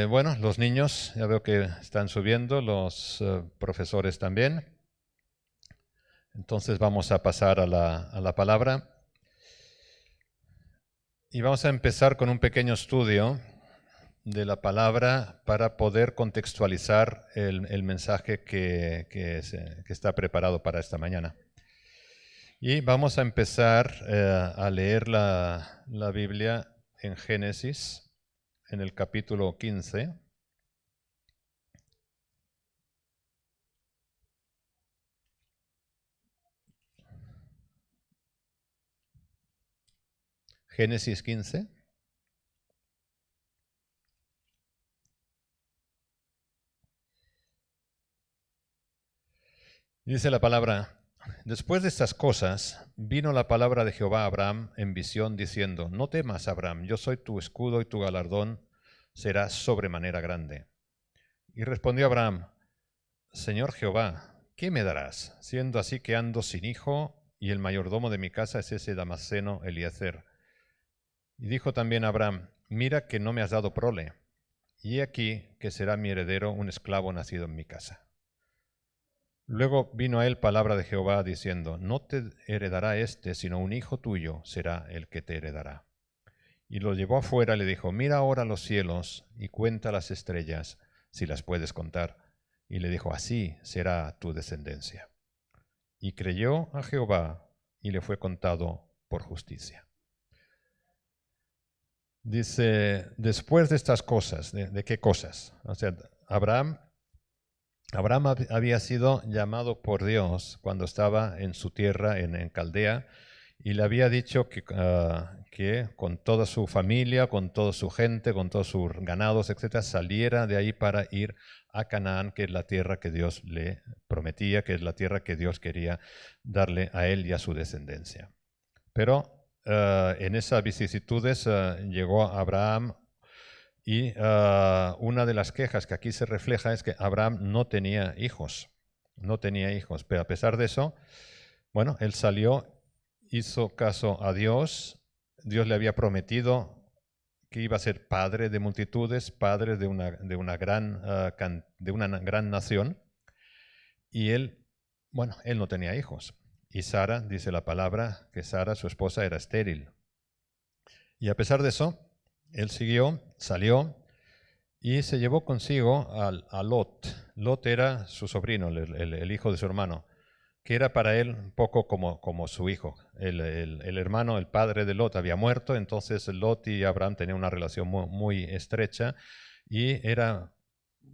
Bueno, los niños ya veo que están subiendo, los profesores también. Entonces vamos a pasar a la palabra. Y vamos a empezar con un pequeño estudio de la palabra para poder contextualizar el mensaje que está preparado para esta mañana. Y vamos a empezar a leer la Biblia en Génesis, en el capítulo 15. Génesis 15. Dice la palabra: después de estas cosas, vino la palabra de Jehová a Abraham en visión, diciendo: no temas, Abraham, yo soy tu escudo y tu galardón será sobremanera grande. Y respondió Abraham: Señor Jehová, ¿qué me darás, siendo así que ando sin hijo, y el mayordomo de mi casa es ese Damasceno Eliezer? Y dijo también Abraham: mira que no me has dado prole, y he aquí que será mi heredero un esclavo nacido en mi casa. Luego vino a él palabra de Jehová diciendo: no te heredará éste, sino un hijo tuyo será el que te heredará. Y lo llevó afuera y le dijo: mira ahora los cielos y cuenta las estrellas, si las puedes contar. Y le dijo: así será tu descendencia. Y creyó a Jehová y le fue contado por justicia. Dice, después de estas cosas, ¿de qué cosas? O sea, Abraham había sido llamado por Dios cuando estaba en su tierra, en Caldea, y le había dicho que con toda su familia, con toda su gente, con todos sus ganados, etcétera, saliera de ahí para ir a Canaán, que es la tierra que Dios le prometía, que es la tierra que Dios quería darle a él y a su descendencia. Pero en esas vicisitudes llegó Abraham y una de las quejas que aquí se refleja es que Abraham no tenía hijos, pero a pesar de eso, bueno, él salió, hizo caso a Dios. Dios le había prometido que iba a ser padre de multitudes, padre de una gran nación, y él, bueno, él no tenía hijos. Y Sara, dice la palabra, que Sara, su esposa, era estéril. Y a pesar de eso, él salió y se llevó consigo a Lot. Lot era su sobrino, el hijo de su hermano, que era para él un poco como su hijo. El hermano, el padre de Lot, había muerto, entonces Lot y Abraham tenían una relación muy, muy estrecha y era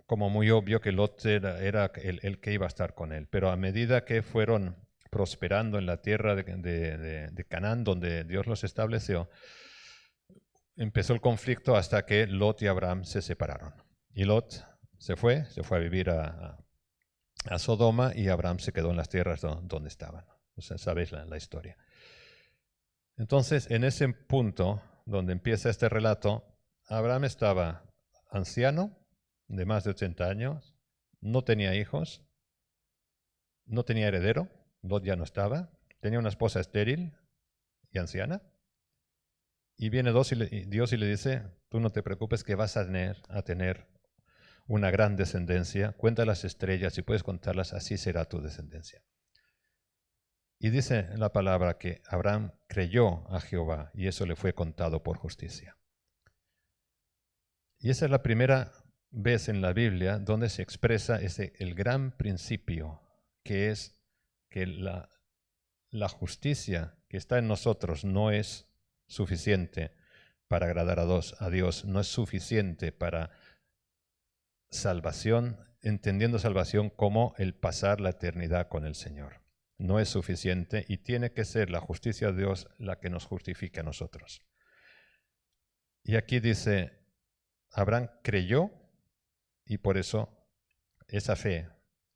como muy obvio que Lot era el que iba a estar con él. Pero a medida que fueron prosperando en la tierra de Canaán, donde Dios los estableció, empezó el conflicto hasta que Lot y Abraham se separaron. Y Lot se fue a vivir a Sodoma, y Abraham se quedó en las tierras donde estaban. O sea, sabéis la historia. Entonces, en ese punto donde empieza este relato, Abraham estaba anciano, de más de 80 años, no tenía hijos, no tenía heredero, Lot ya no estaba, tenía una esposa estéril y anciana, y viene Dios y le dice: tú no te preocupes, que vas a tener una gran descendencia, cuenta las estrellas, si puedes contarlas, así será tu descendencia. Y dice la palabra que Abraham creyó a Jehová y eso le fue contado por justicia. Y esa es la primera vez en la Biblia donde se expresa el gran principio, que es que la justicia que está en nosotros no es suficiente para agradar a Dios, no es suficiente para salvación, entendiendo salvación como el pasar la eternidad con el Señor. No es suficiente y tiene que ser la justicia de Dios la que nos justifique a nosotros. Y aquí dice, Abraham creyó y por eso esa fe,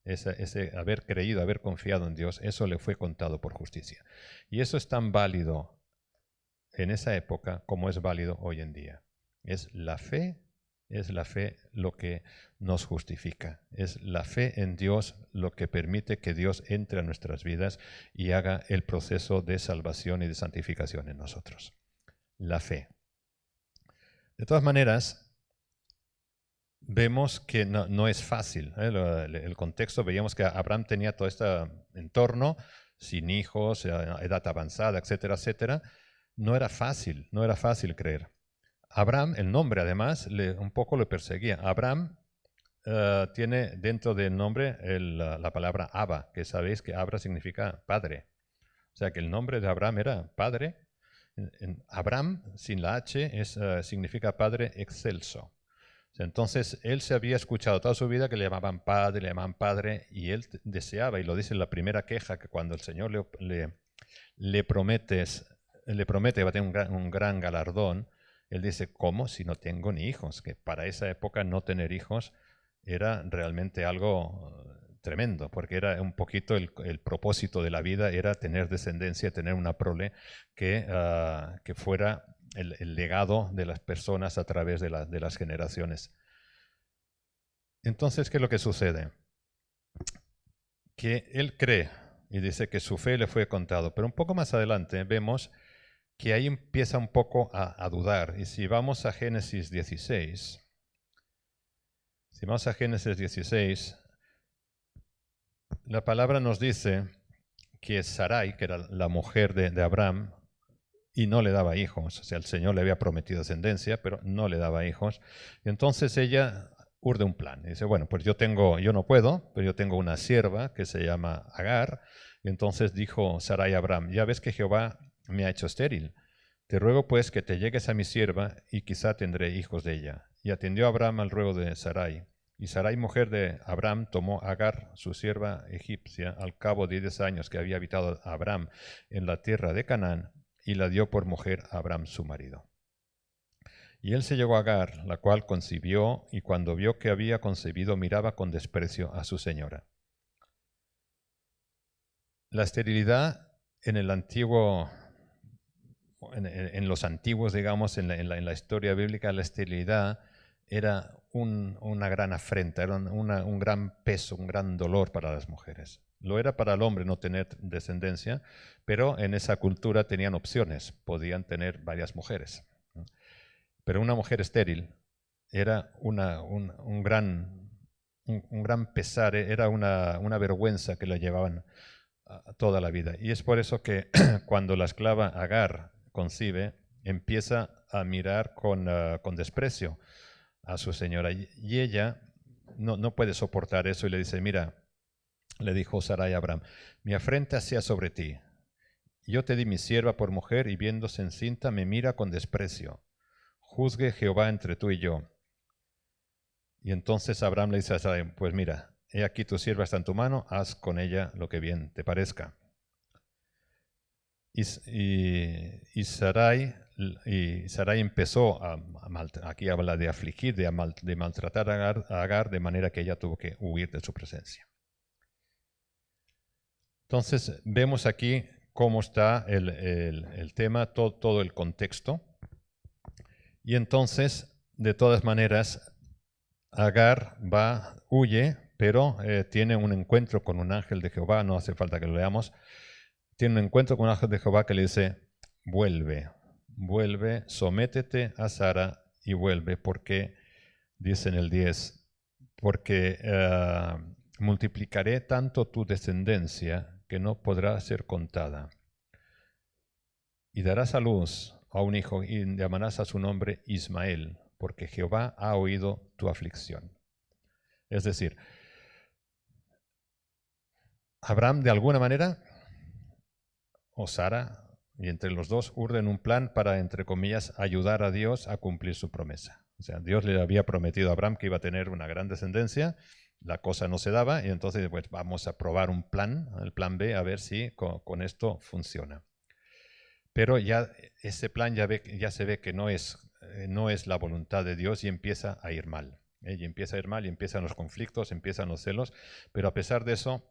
ese haber creído, haber confiado en Dios, eso le fue contado por justicia. Y eso es tan válido en esa época como es válido hoy en día. Es la fe lo que nos justifica. Es la fe en Dios lo que permite que Dios entre a nuestras vidas y haga el proceso de salvación y de santificación en nosotros. La fe. De todas maneras, vemos que no es fácil. El contexto, veíamos que Abraham tenía todo este entorno, sin hijos, edad avanzada, etcétera, etcétera. No era fácil creer. Abraham, el nombre además, un poco lo perseguía. Abraham tiene dentro del nombre la palabra Abba, que sabéis que Abra significa padre. O sea que el nombre de Abraham era padre. Abraham, sin la H, significa padre excelso. Entonces, él se había escuchado toda su vida que le llamaban padre, y él deseaba, y lo dice en la primera queja, que cuando el Señor le promete que va a tener un gran galardón, él dice, ¿cómo si no tengo ni hijos? Que para esa época no tener hijos era realmente algo tremendo, porque era un poquito el propósito de la vida, era tener descendencia, tener una prole que fuera el legado de las personas a través de las generaciones. Entonces, ¿qué es lo que sucede? Que él cree y dice que su fe le fue contado, pero un poco más adelante vemos que ahí empieza un poco a dudar. Y si vamos a Génesis 16, la palabra nos dice que Sarai, que era la mujer de Abraham, y no le daba hijos, o sea, el Señor le había prometido descendencia, pero no le daba hijos. Y entonces ella urde un plan. Y dice, bueno, pues yo no puedo, pero yo tengo una sierva que se llama Agar. Y entonces dijo Sarai a Abraham, ya ves que Jehová me ha hecho estéril. Te ruego pues que te llegues a mi sierva y quizá tendré hijos de ella. Y atendió Abraham al ruego de Sarai. Y Sarai, mujer de Abraham, tomó a Agar, su sierva egipcia, al cabo de 10 años que había habitado Abraham en la tierra de Canaán, y la dio por mujer a Abraham su marido. Y él se llegó a Agar, la cual concibió, y cuando vio que había concebido, miraba con desprecio a su señora. La esterilidad en los antiguos, digamos, en la historia bíblica, la esterilidad era una gran afrenta, era un gran peso, un gran dolor para las mujeres. Lo era para el hombre no tener descendencia, pero en esa cultura tenían opciones, podían tener varias mujeres. Pero una mujer estéril era un gran pesar, era una vergüenza que la llevaban toda la vida. Y es por eso que cuando la esclava Agar concibe, empieza a mirar con desprecio a su señora. Y ella no puede soportar eso y le dice, mira, le dijo Sarai a Abraham, mi afrenta sea sobre ti. Yo te di mi sierva por mujer y viéndose encinta me mira con desprecio. Juzgue Jehová entre tú y yo. Y entonces Abraham le dice a Sarai, pues mira, he aquí tu sierva está en tu mano, haz con ella lo que bien te parezca. Y Sarai empezó aquí habla de afligir, de maltratar a Agar, de manera que ella tuvo que huir de su presencia. Entonces vemos aquí cómo está el tema, todo el contexto. Y entonces, de todas maneras, Agar huye, pero tiene un encuentro con un ángel de Jehová, no hace falta que lo leamos. Tiene un encuentro con un ángel de Jehová que le dice, vuelve, sométete a Sara y vuelve, porque, dice en el 10, porque multiplicaré tanto tu descendencia que no podrá ser contada. Y darás a luz a un hijo y llamarás a su nombre Ismael, porque Jehová ha oído tu aflicción. Es decir, Abraham de alguna manera, o Sara, y entre los dos urden un plan para, entre comillas, ayudar a Dios a cumplir su promesa. O sea, Dios le había prometido a Abraham que iba a tener una gran descendencia, la cosa no se daba, y entonces pues, vamos a probar un plan, el plan B, a ver si con esto funciona. Pero ya ese plan ya se ve que no es la voluntad de Dios y empieza a ir mal. Y empieza a ir mal y empiezan los conflictos, empiezan los celos, pero a pesar de eso,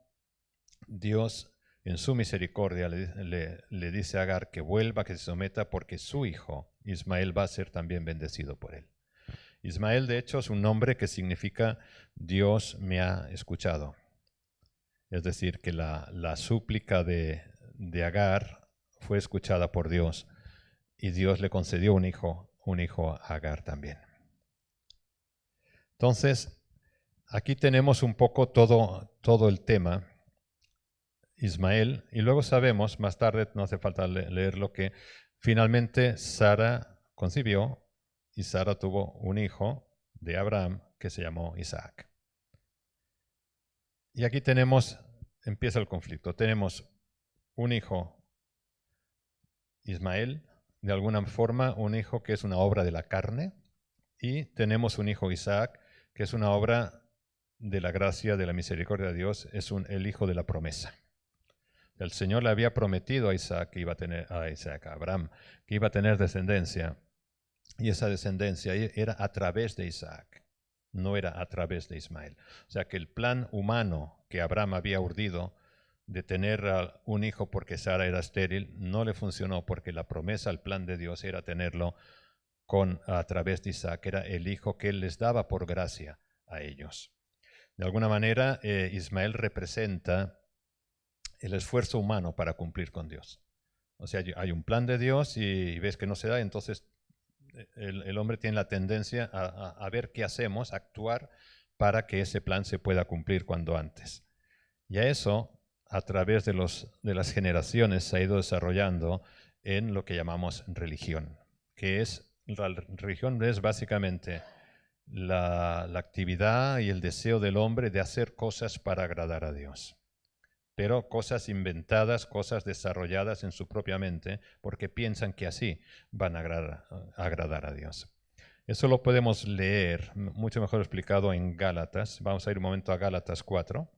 Dios en su misericordia le dice a Agar que vuelva, que se someta, porque su hijo Ismael va a ser también bendecido por él. Ismael, de hecho, es un nombre que significa Dios me ha escuchado. Es decir, que la súplica de Agar fue escuchada por Dios y Dios le concedió un hijo a Agar también. Entonces, aquí tenemos un poco todo el tema, Ismael, y luego sabemos, más tarde, no hace falta leerlo, que finalmente Sara concibió y Sara tuvo un hijo de Abraham que se llamó Isaac. Y aquí empieza el conflicto. Tenemos un hijo, Ismael, de alguna forma un hijo que es una obra de la carne, y tenemos un hijo, Isaac, que es una obra de la gracia, de la misericordia de Dios, es el hijo de la promesa. El Señor le había prometido a Isaac que iba a tener a Abraham, que iba a tener descendencia, y esa descendencia era a través de Isaac, no era a través de Ismael. O sea que el plan humano que Abraham había urdido de tener un hijo porque Sara era estéril no le funcionó, porque la promesa, el plan de Dios era tenerlo a través de Isaac, era el hijo que él les daba por gracia a ellos. De alguna manera, Ismael representa el esfuerzo humano para cumplir con Dios. O sea, hay un plan de Dios y ves que no se da, entonces el hombre tiene la tendencia a ver qué hacemos, a actuar para que ese plan se pueda cumplir cuando antes. Y a eso, a través de las generaciones, se ha ido desarrollando en lo que llamamos religión, que la religión es básicamente la actividad y el deseo del hombre de hacer cosas para agradar a Dios, pero cosas inventadas, cosas desarrolladas en su propia mente, porque piensan que así van a agradar a Dios. Eso lo podemos leer, mucho mejor explicado en Gálatas. Vamos a ir un momento a Gálatas 4.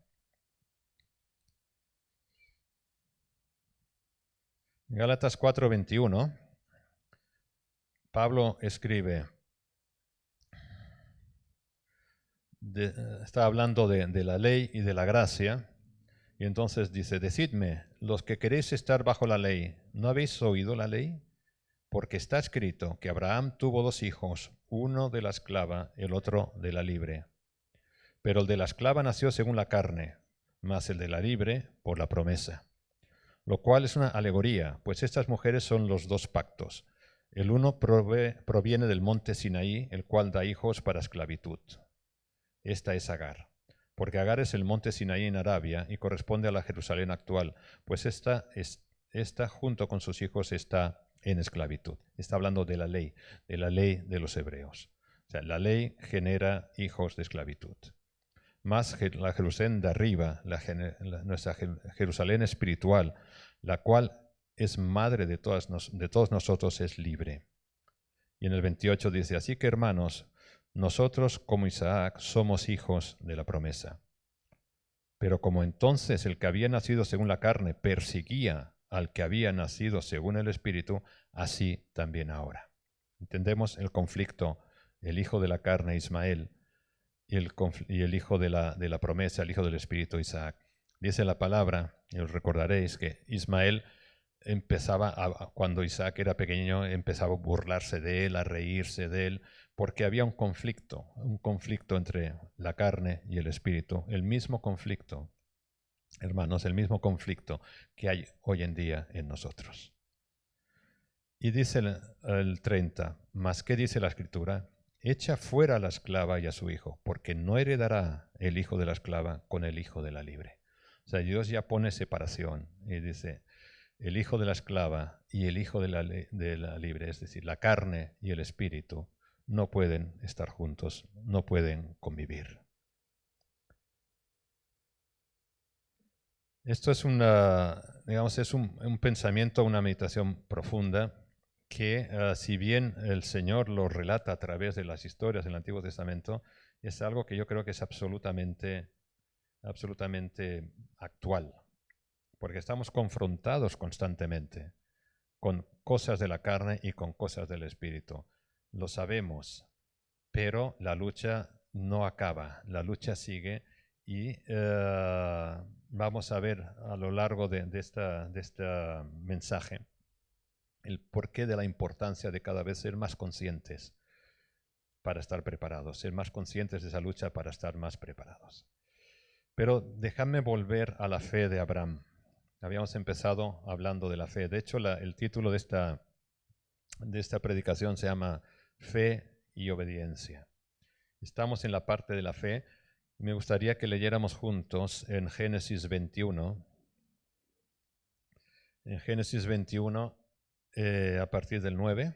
Gálatas 4:21. Pablo escribe, está hablando de la ley y de la gracia, y entonces dice, decidme, los que queréis estar bajo la ley, ¿no habéis oído la ley? Porque está escrito que Abraham tuvo 2 hijos, uno de la esclava, el otro de la libre. Pero el de la esclava nació según la carne, mas el de la libre por la promesa. Lo cual es una alegoría, pues estas mujeres son los 2 pactos. El uno proviene del monte Sinaí, el cual da hijos para esclavitud. Esta es Agar, porque Agar es el monte Sinaí en Arabia y corresponde a la Jerusalén actual, pues esta junto con sus hijos está en esclavitud. Está hablando de la ley de los hebreos. O sea, la ley genera hijos de esclavitud. Más la Jerusalén de arriba, nuestra Jerusalén espiritual, la cual es madre de todos nosotros, es libre. Y en el 28 dice, así que hermanos, nosotros como Isaac somos hijos de la promesa. Pero como entonces el que había nacido según la carne perseguía al que había nacido según el Espíritu, así también ahora. Entendemos el conflicto, el hijo de la carne, Ismael, y el hijo de la promesa, el hijo del Espíritu, Isaac. Dice la palabra, y os recordaréis que Ismael cuando Isaac era pequeño, empezaba a burlarse de él, a reírse de él, porque había un conflicto entre la carne y el espíritu, el mismo conflicto, hermanos, el mismo conflicto que hay hoy en día en nosotros. Y dice el 30, ¿mas qué dice la Escritura? Echa fuera a la esclava y a su hijo, porque no heredará el hijo de la esclava con el hijo de la libre. O sea, Dios ya pone separación y dice, el hijo de la esclava y el hijo de la libre, es decir, la carne y el espíritu, no pueden estar juntos, no pueden convivir. Esto es un pensamiento, una meditación profunda que, si bien el Señor lo relata a través de las historias del Antiguo Testamento, es algo que yo creo que es absolutamente actual, porque estamos confrontados constantemente con cosas de la carne y con cosas del espíritu. Lo sabemos, pero la lucha no acaba, la lucha sigue y vamos a ver a lo largo de este mensaje el porqué de la importancia de cada vez ser más conscientes para estar preparados, ser más conscientes de esa lucha para estar más preparados. Pero déjame volver a la fe de Abraham. Habíamos empezado hablando de la fe. De hecho, el título de esta predicación se llama Fe y Obediencia. Estamos en la parte de la fe. Me gustaría que leyéramos juntos en Génesis 21. En Génesis 21, a partir del 9.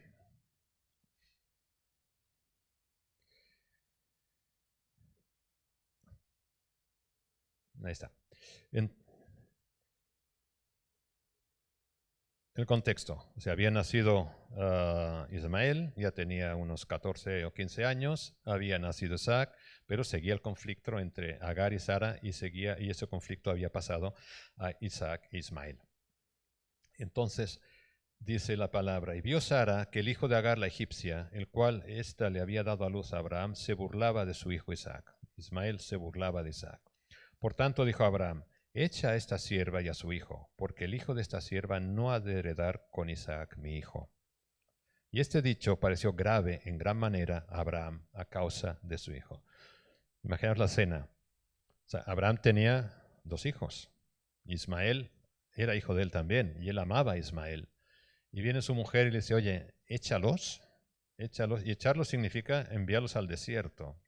Ahí está. El contexto. O sea, había nacido Ismael, ya tenía unos 14 o 15 años, había nacido Isaac, pero seguía el conflicto entre Agar y Sara y ese conflicto había pasado a Isaac e Ismael. Entonces, dice la palabra, y vio Sara que el hijo de Agar la egipcia, el cual ésta le había dado a luz a Abraham, se burlaba de su hijo Isaac. Ismael se burlaba de Isaac. Por tanto dijo Abraham, echa a esta sierva y a su hijo, porque el hijo de esta sierva no ha de heredar con Isaac mi hijo. Y este dicho pareció grave en gran manera a Abraham a causa de su hijo. Imaginaos la escena. O sea, Abraham tenía 2 hijos. Ismael era hijo de él también, y él amaba a Ismael. Y viene su mujer y le dice, oye, échalos. Y echarlos significa enviarlos al desierto,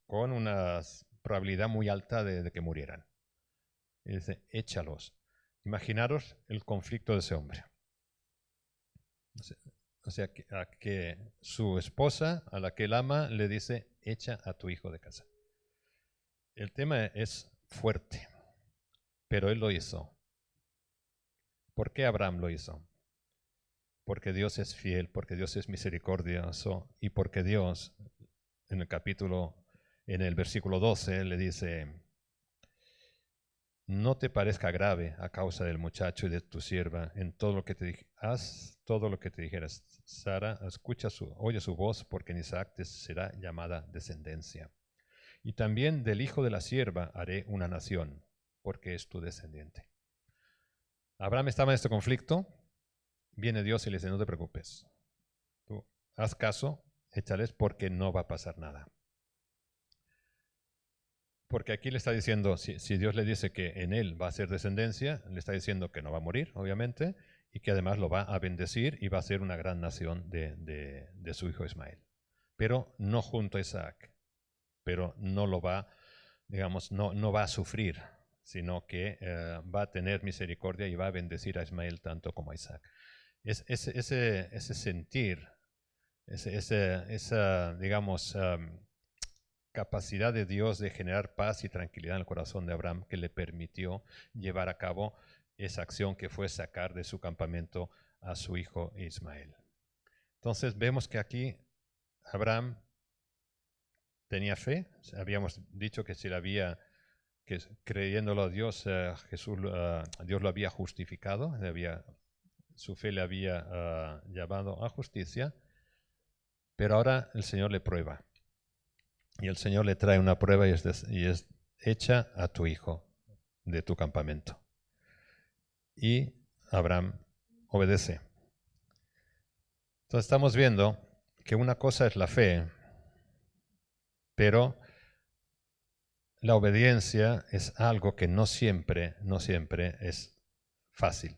con una probabilidad muy alta de que murieran. Y dice, échalos. Imaginaros el conflicto de ese hombre. O sea, que su esposa, a la que él ama, le dice, echa a tu hijo de casa. El tema es fuerte, pero él lo hizo. ¿Por qué Abraham lo hizo? Porque Dios es fiel, porque Dios es misericordioso y porque Dios, en el versículo 12, le dice, no te parezca grave a causa del muchacho y de tu sierva en todo lo que te dije. Haz todo lo que te dijeras. Sara, oye su voz, porque en Isaac te será llamada descendencia. Y también del hijo de la sierva haré una nación, porque es tu descendiente. Abraham estaba en este conflicto. Viene Dios y le dice, no te preocupes. Tú haz caso, échales porque no va a pasar nada. Porque aquí le está diciendo, si Dios le dice que en él va a ser descendencia, le está diciendo que no va a morir, obviamente, y que además lo va a bendecir y va a ser una gran nación de su hijo Ismael. Pero no junto a Isaac, pero no lo va, digamos, no va a sufrir, sino que va a tener misericordia y va a bendecir a Ismael tanto como a Isaac. Ese sentir, esa, digamos, capacidad de Dios de generar paz y tranquilidad en el corazón de Abraham que le permitió llevar a cabo esa acción que fue sacar de su campamento a su hijo Ismael. Entonces vemos que aquí Abraham tenía fe. Habíamos dicho que si que creyéndolo a Dios, Dios lo había justificado, su fe le había llamado a justicia, pero ahora el Señor le prueba. Y el Señor le trae una prueba y es echa a tu hijo de tu campamento. Y Abraham obedece. Entonces estamos viendo que una cosa es la fe, pero la obediencia es algo que no siempre es fácil.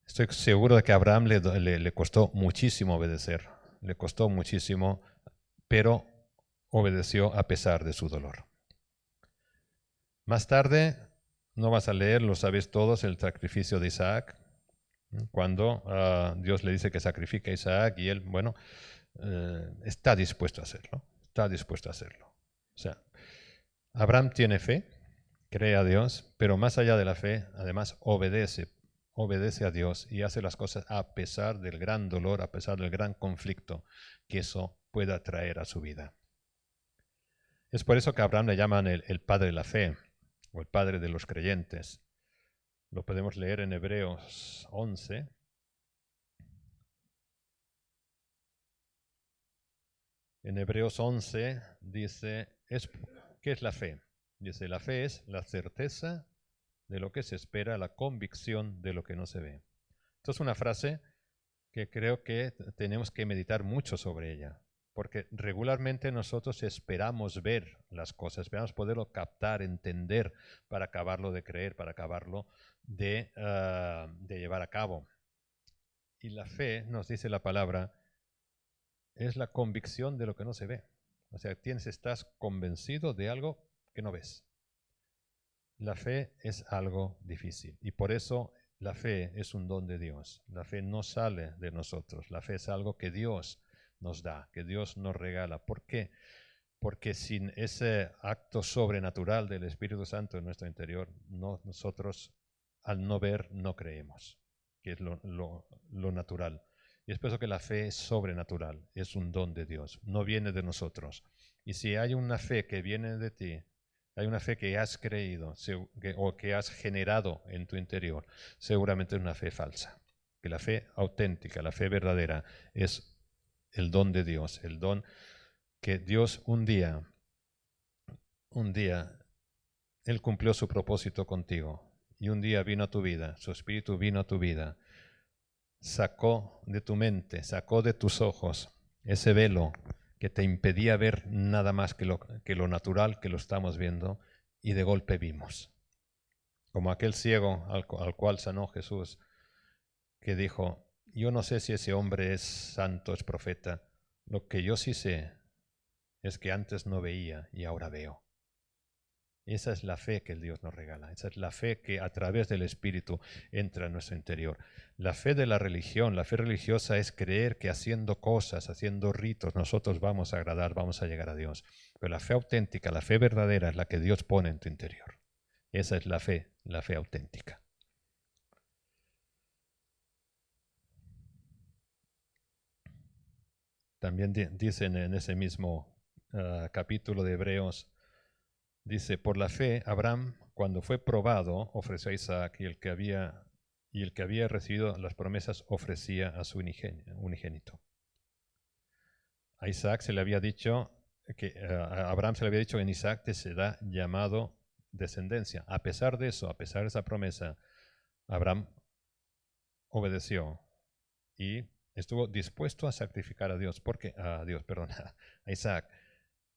Estoy seguro de que a Abraham le costó muchísimo obedecer, le costó muchísimo, pero obedeció a pesar de su dolor. Más tarde, no vas a leer, lo sabéis todos, el sacrificio de Isaac, cuando Dios le dice que sacrifique a Isaac y él, bueno, está dispuesto a hacerlo, está dispuesto a hacerlo. O sea, Abraham tiene fe, cree a Dios, pero más allá de la fe, además obedece a Dios y hace las cosas a pesar del gran dolor, a pesar del gran conflicto que eso pueda traer a su vida. Es por eso que a Abraham le llaman el padre de la fe, o el padre de los creyentes. Lo podemos leer en Hebreos 11. En Hebreos 11 dice, ¿qué es la fe? Dice, la fe es la certeza de lo que se espera, la convicción de lo que no se ve. Esto es una frase que creo que tenemos que meditar mucho sobre ella, porque regularmente nosotros esperamos ver las cosas, esperamos poderlo captar, entender, para acabarlo de creer, para acabarlo de llevar a cabo. Y la fe, nos dice la palabra, es la convicción de lo que no se ve. O sea, estás convencido de algo que no ves. La fe es algo difícil y por eso la fe es un don de Dios. La fe no sale de nosotros. La fe es algo que Dios nos da, que Dios nos regala. ¿Por qué? Porque sin ese acto sobrenatural del Espíritu Santo en nuestro interior, nosotros al no ver no creemos, que es lo natural. Y es por eso que la fe es sobrenatural, es un don de Dios, no viene de nosotros. Y si hay una fe que viene de ti, hay una fe que has creído o que has generado en tu interior, seguramente es una fe falsa. Que la fe auténtica, la fe verdadera, es el don de Dios, el don que Dios un día, Él cumplió su propósito contigo y un día vino a tu vida, su Espíritu vino a tu vida, sacó de tu mente, sacó de tus ojos ese velo que te impedía ver nada más que lo natural que lo estamos viendo y de golpe vimos. Como aquel ciego al cual sanó Jesús, que dijo, yo no sé si ese hombre es santo, es profeta, lo que yo sí sé es que antes no veía y ahora veo. Esa es la fe que el Dios nos regala. Esa es la fe que a través del Espíritu entra en nuestro interior. La fe de la religión, la fe religiosa es creer que haciendo cosas, haciendo ritos, nosotros vamos a agradar, vamos a llegar a Dios. Pero la fe auténtica, la fe verdadera es la que Dios pone en tu interior. Esa es la fe auténtica. También dicen en ese mismo capítulo de Hebreos, dice, por la fe, Abraham, cuando fue probado, ofreció a Isaac y el que había recibido las promesas ofrecía a su unigénito. A Isaac se le había dicho, a Abraham se le había dicho que en Isaac te será llamado descendencia. A pesar de eso, a pesar de esa promesa, Abraham obedeció y estuvo dispuesto a sacrificar a Isaac.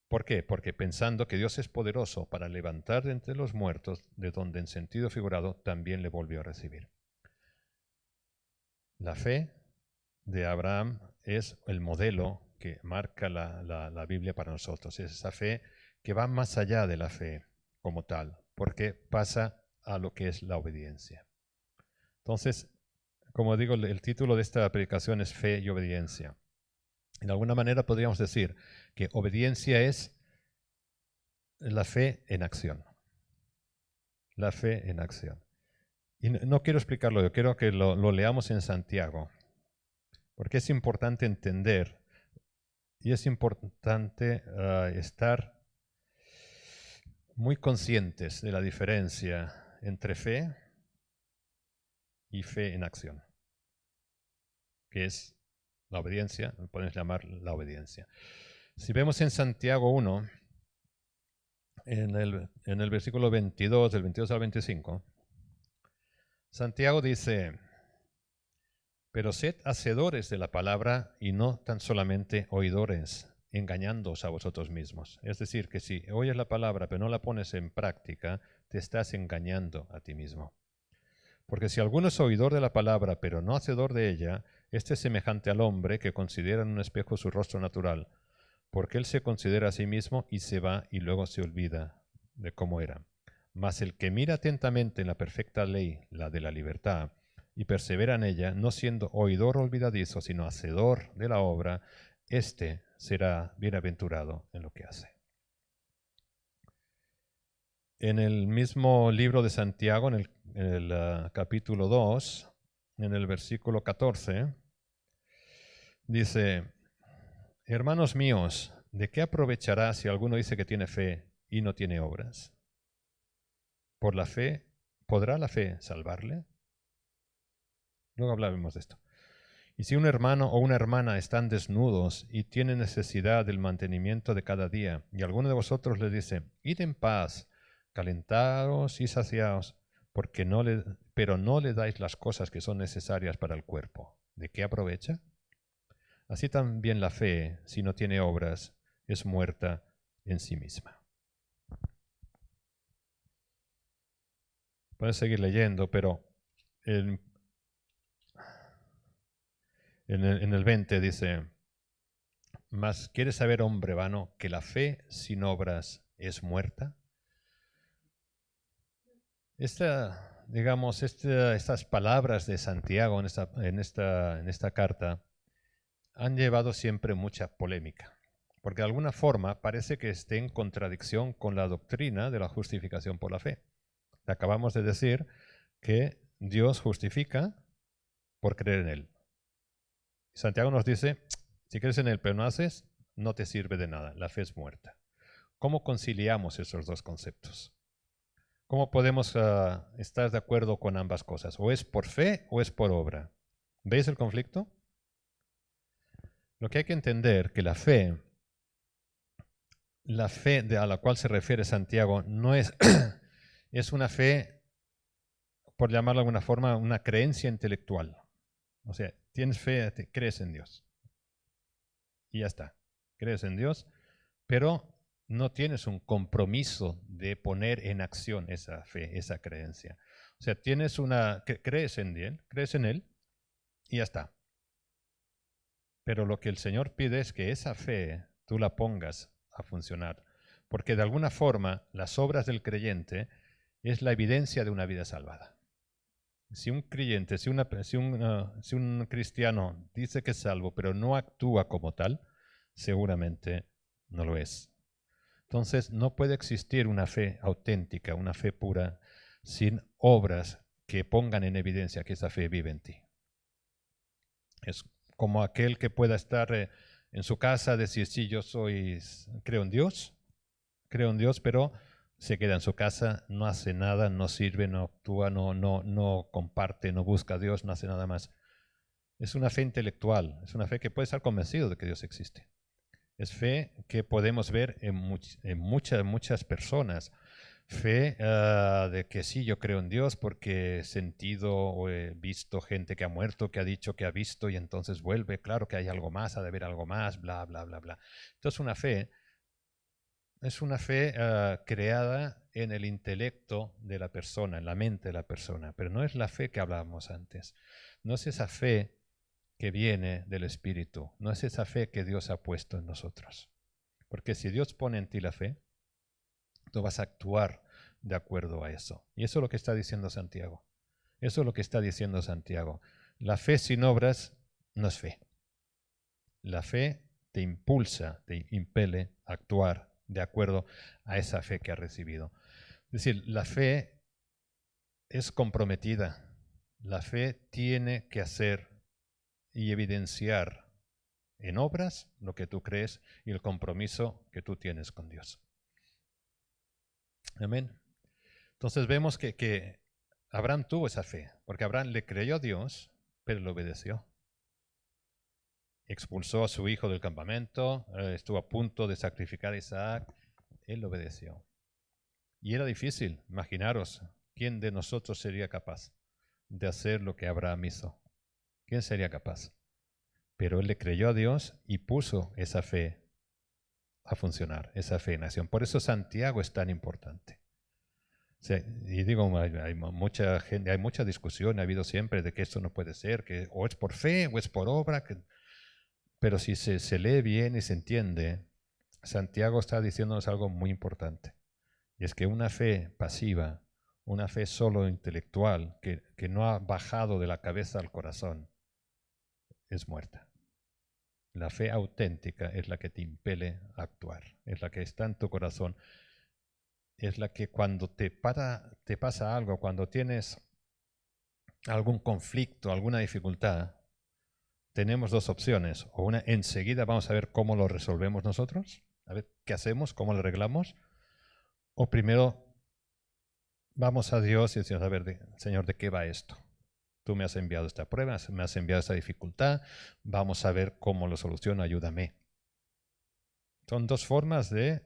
¿Por qué? Porque pensando que Dios es poderoso para levantar de entre los muertos, de donde en sentido figurado también le volvió a recibir. La fe de Abraham es el modelo que marca la Biblia para nosotros. Es esa fe que va más allá de la fe como tal, porque pasa a lo que es la obediencia. Entonces, como digo, el título de esta predicación es Fe y Obediencia. De alguna manera podríamos decir que obediencia es la fe en acción. La fe en acción. Y no quiero explicarlo, yo quiero que lo leamos en Santiago, porque es importante entender y es importante estar muy conscientes de la diferencia entre fe y fe en acción, que es la obediencia, lo podemos llamar la obediencia. Si vemos en Santiago 1, en el versículo 22, del 22 al 25, Santiago dice, pero sed hacedores de la palabra y no tan solamente oidores, engañándoos a vosotros mismos. Es decir, que si oyes la palabra pero no la pones en práctica, te estás engañando a ti mismo. Porque si alguno es oidor de la palabra pero no hacedor de ella, este es semejante al hombre que considera en un espejo su rostro natural, porque él se considera a sí mismo y se va y luego se olvida de cómo era. Mas el que mira atentamente en la perfecta ley, la de la libertad, y persevera en ella, no siendo oidor olvidadizo, sino hacedor de la obra, éste será bienaventurado en lo que hace. En el mismo libro de Santiago, en el capítulo 2, en el versículo 14, dice, hermanos míos, ¿de qué aprovechará si alguno dice que tiene fe y no tiene obras? ¿Por la fe, podrá la fe salvarle? Luego hablaremos de esto. Y si un hermano o una hermana están desnudos y tienen necesidad del mantenimiento de cada día, y alguno de vosotros les dice, id en paz, calentaos y saciaos, pero no le dais las cosas que son necesarias para el cuerpo, ¿de qué aprovecha? Así también la fe, si no tiene obras, es muerta en sí misma. Puedes seguir leyendo, pero en el 20 dice, Mas ¿quieres saber, hombre vano, que la fe sin obras es muerta? Estas palabras de Santiago en esta carta han llevado siempre mucha polémica, porque de alguna forma parece que esté en contradicción con la doctrina de la justificación por la fe. Acabamos de decir que Dios justifica por creer en Él. Santiago nos dice, si crees en Él pero no haces, no te sirve de nada, la fe es muerta. ¿Cómo conciliamos esos dos conceptos? ¿Cómo podemos estar de acuerdo con ambas cosas? O es por fe o es por obra. ¿Veis el conflicto? Lo que hay que entender que la fe a la cual se refiere Santiago no es, es una fe, por llamarlo de alguna forma, una creencia intelectual. O sea, tienes fe, crees en Dios. Y ya está. Crees en Dios, pero no tienes un compromiso de poner en acción esa fe, esa creencia. O sea, crees en Él y ya está. Pero lo que el Señor pide es que esa fe tú la pongas a funcionar. Porque de alguna forma las obras del creyente es la evidencia de una vida salvada. Si un creyente, si un cristiano dice que es salvo, pero no actúa como tal, seguramente no lo es. Entonces no puede existir una fe auténtica, una fe pura, sin obras que pongan en evidencia que esa fe vive en ti. Es como aquel que pueda estar en su casa, decir, sí, creo en Dios, pero se queda en su casa, no hace nada, no sirve, no actúa, no comparte, no busca a Dios, no hace nada más. Es una fe intelectual, es una fe que puede estar convencido de que Dios existe. Es fe que podemos ver en muchas personas. Fe de que sí, yo creo en Dios porque he sentido o he visto gente que ha muerto, que ha dicho que ha visto y entonces vuelve. Claro que hay algo más, ha de haber algo más, bla, bla, bla, bla. Entonces es una fe creada en el intelecto de la persona, en la mente de la persona, pero no es la fe que hablábamos antes. No es esa fe que viene del Espíritu, no es esa fe que Dios ha puesto en nosotros. Porque si Dios pone en ti la fe, tú vas a actuar de acuerdo a eso. Y eso es lo que está diciendo Santiago. Eso es lo que está diciendo Santiago. La fe sin obras no es fe. La fe te impulsa, te impele a actuar de acuerdo a esa fe que has recibido. Es decir, la fe es comprometida. La fe tiene que hacer y evidenciar en obras lo que tú crees y el compromiso que tú tienes con Dios. Amén. Entonces vemos que Abraham tuvo esa fe, porque Abraham le creyó a Dios, pero le obedeció. Expulsó a su hijo del campamento, estuvo a punto de sacrificar a Isaac, él obedeció. Y era difícil, imaginaros, ¿quién de nosotros sería capaz de hacer lo que Abraham hizo? ¿Quién sería capaz? Pero él le creyó a Dios y puso esa fe a funcionar, esa fe en acción. Por eso Santiago es tan importante. Y digo, hay mucha gente, hay mucha discusión, ha habido siempre de que esto no puede ser, que o es por fe o es por obra, pero si se lee bien y se entiende, Santiago está diciéndonos algo muy importante, y es que una fe pasiva, una fe solo intelectual, que no ha bajado de la cabeza al corazón, es muerta. La fe auténtica es la que te impele a actuar, es la que está en tu corazón. Es la que cuando te pasa algo, cuando tienes algún conflicto, alguna dificultad, tenemos dos opciones. O una, enseguida vamos a ver cómo lo resolvemos nosotros, a ver qué hacemos, cómo lo arreglamos. O primero vamos a Dios y decimos, a ver, Señor, ¿de qué va esto? Tú me has enviado esta prueba, me has enviado esta dificultad, vamos a ver cómo lo soluciono, ayúdame. Son dos formas de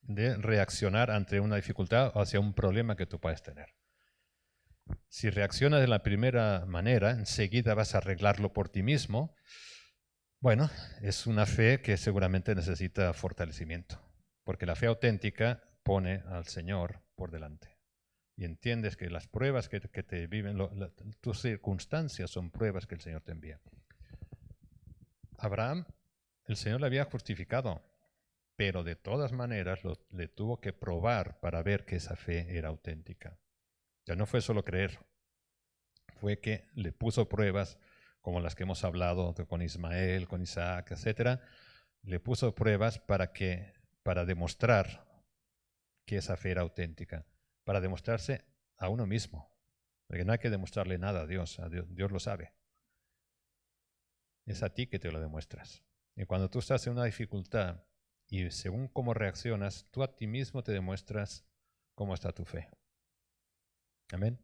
reaccionar ante una dificultad o hacia un problema que tú puedes tener. Si reaccionas de la primera manera, enseguida vas a arreglarlo por ti mismo. Bueno, es una fe que seguramente necesita fortalecimiento, porque la fe auténtica pone al Señor por delante. Y entiendes que las pruebas que te viven, tus circunstancias son pruebas que el Señor te envía. Abraham el Señor le había justificado, pero de todas maneras le tuvo que probar para ver que esa fe era auténtica. Ya no fue solo creer, fue que le puso pruebas como las que hemos hablado con Ismael, con Isaac, etcétera. Le puso pruebas para demostrar que esa fe era auténtica, para demostrarse a uno mismo, porque no hay que demostrarle nada a Dios Dios lo sabe. Es a ti que te lo demuestras. Y cuando tú estás en una dificultad y según cómo reaccionas, tú a ti mismo te demuestras cómo está tu fe. Amén.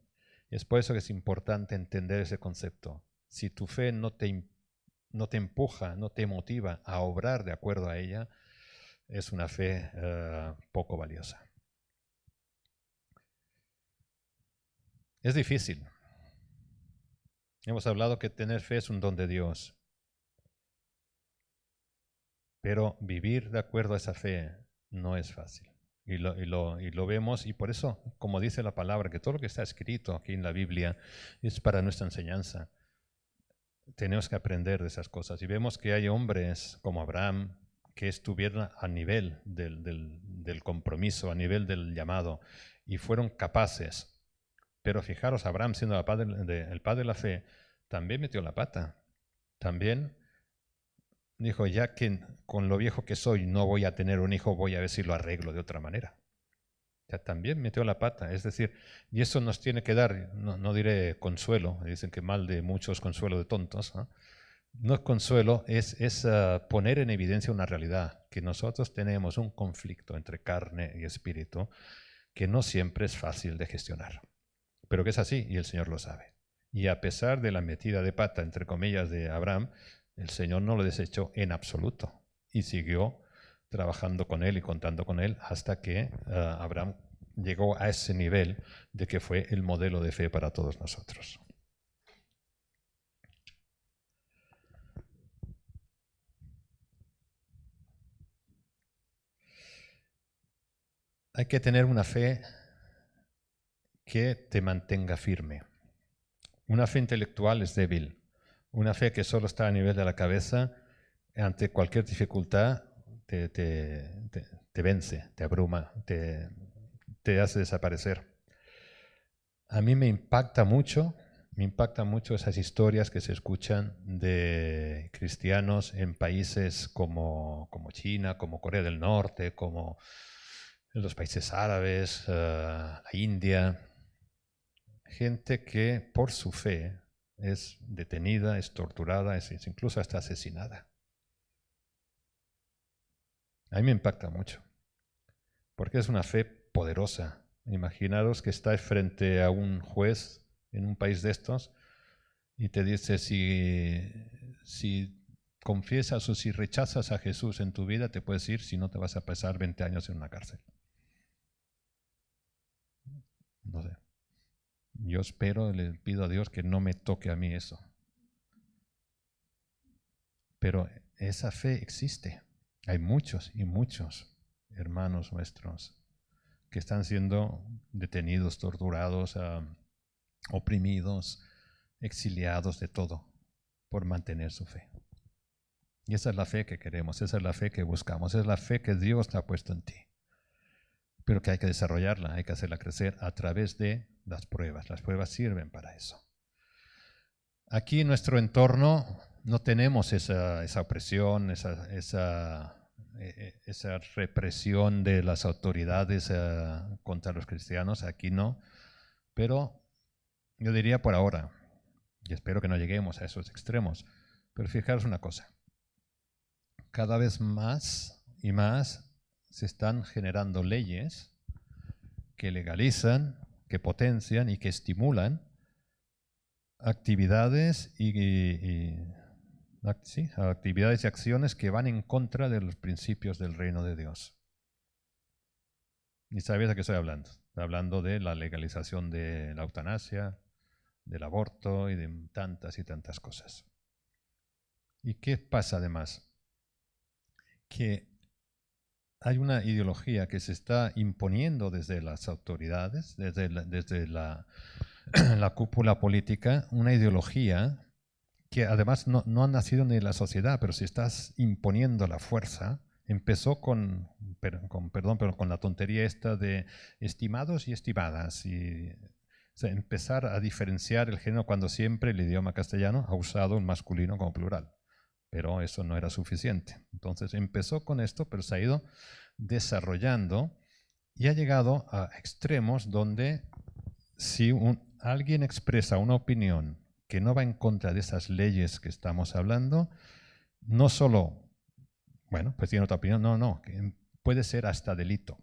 Y es por eso que es importante entender ese concepto. Si tu fe no te empuja, no te motiva a obrar de acuerdo a ella, es una fe poco valiosa. Es difícil. Hemos hablado que tener fe es un don de Dios. Pero vivir de acuerdo a esa fe no es fácil. Y lo vemos, y por eso, como dice la palabra, que todo lo que está escrito aquí en la Biblia es para nuestra enseñanza. Tenemos que aprender de esas cosas. Y vemos que hay hombres como Abraham que estuvieron a nivel del compromiso, a nivel del llamado, y fueron capaces. Pero fijaros, Abraham, siendo el padre de la fe, también metió la pata. También dijo, ya que con lo viejo que soy no voy a tener un hijo, voy a ver si lo arreglo de otra manera. Ya también metió la pata, es decir, y eso nos tiene que dar, no diré consuelo, dicen que mal de muchos consuelo de tontos, ¿no? No es consuelo, es poner en evidencia una realidad, que nosotros tenemos un conflicto entre carne y espíritu que no siempre es fácil de gestionar, pero que es así y el Señor lo sabe. Y a pesar de la metida de pata, entre comillas, de Abraham, el Señor no lo desechó en absoluto y siguió trabajando con él y contando con él hasta que Abraham llegó a ese nivel de que fue el modelo de fe para todos nosotros. Hay que tener una fe que te mantenga firme. Una fe intelectual es débil. Una fe que solo está a nivel de la cabeza, ante cualquier dificultad, te vence, te abruma, te hace desaparecer. A mí me impacta mucho esas historias que se escuchan de cristianos en países como China, como Corea del Norte, como en los países árabes, la India. Gente que por su fe es detenida, es torturada, es incluso hasta asesinada. A mí me impacta mucho, porque es una fe poderosa. Imaginaros que estás frente a un juez en un país de estos y te dice, si confiesas o si rechazas a Jesús en tu vida, te puedes ir, si no te vas a pasar 20 años en una cárcel. No sé. Yo espero, le pido a Dios que no me toque a mí eso. Pero esa fe existe. Hay muchos y muchos hermanos nuestros que están siendo detenidos, torturados, oprimidos, exiliados de todo por mantener su fe. Y esa es la fe que queremos, esa es la fe que buscamos, esa es la fe que Dios te ha puesto en ti. Pero que hay que desarrollarla, hay que hacerla crecer a través de las pruebas. Las pruebas sirven para eso. Aquí en nuestro entorno no tenemos esa opresión, esa represión de las autoridades contra los cristianos, aquí no, pero yo diría por ahora, y espero que no lleguemos a esos extremos, pero fijaros una cosa, cada vez más y más se están generando leyes que legalizan, que potencian y que estimulan actividades actividades y acciones que van en contra de los principios del reino de Dios. ¿Y sabes de qué estoy hablando? Estoy hablando de la legalización de la eutanasia, del aborto y de tantas y tantas cosas. ¿Y qué pasa además? Que hay una ideología que se está imponiendo desde las autoridades, desde la cúpula política, una ideología que además no han nacido ni de la sociedad, pero si estás imponiendo la fuerza, empezó con la tontería esta de estimados y estimadas, y o sea, empezar a diferenciar el género cuando siempre el idioma castellano ha usado un masculino como plural, pero eso no era suficiente. Entonces empezó con esto, pero se ha ido desarrollando y ha llegado a extremos donde si alguien expresa una opinión que no va en contra de esas leyes que estamos hablando, no solo, bueno, pues tiene otra opinión, no, puede ser hasta delito,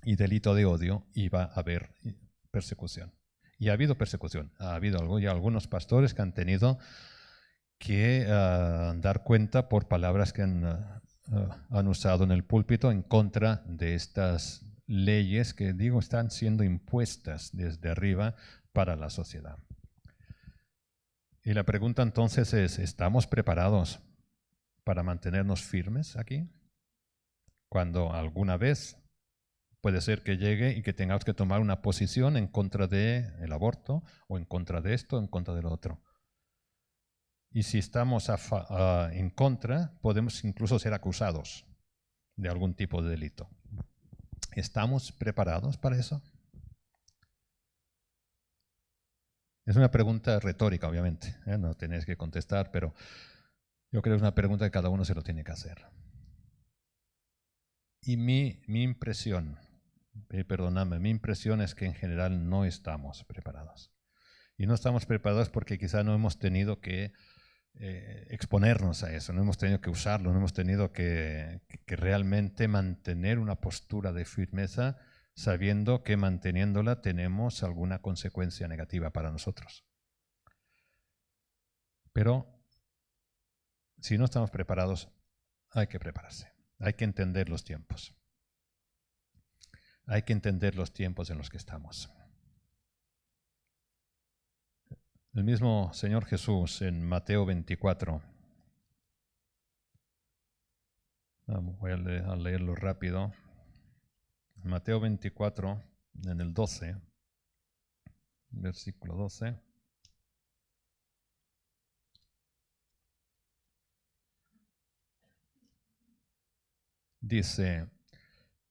y delito de odio, y va a haber persecución. Y ha habido persecución, ha habido ya algunos pastores que han tenido que dar cuenta por palabras que han usado en el púlpito en contra de estas leyes que, digo, están siendo impuestas desde arriba para la sociedad. Y la pregunta entonces es, ¿estamos preparados para mantenernos firmes aquí? Cuando alguna vez puede ser que llegue y que tengamos que tomar una posición en contra del aborto, o en contra de esto, o en contra del otro. Y si estamos en contra, podemos incluso ser acusados de algún tipo de delito. ¿Estamos preparados para eso? Es una pregunta retórica, obviamente, no tenéis que contestar, pero yo creo que es una pregunta que cada uno se lo tiene que hacer. Y mi impresión, perdonadme, mi impresión es que en general no estamos preparados. Y no estamos preparados porque quizá no hemos tenido que exponernos a eso, no hemos tenido que usarlo, no hemos tenido que realmente mantener una postura de firmeza sabiendo que manteniéndola tenemos alguna consecuencia negativa para nosotros. Pero si no estamos preparados, hay que prepararse, hay que entender los tiempos. Hay que entender los tiempos en los que estamos. El mismo Señor Jesús en Mateo 24, voy a leerlo rápido. Mateo 24, en el 12, versículo 12. Dice,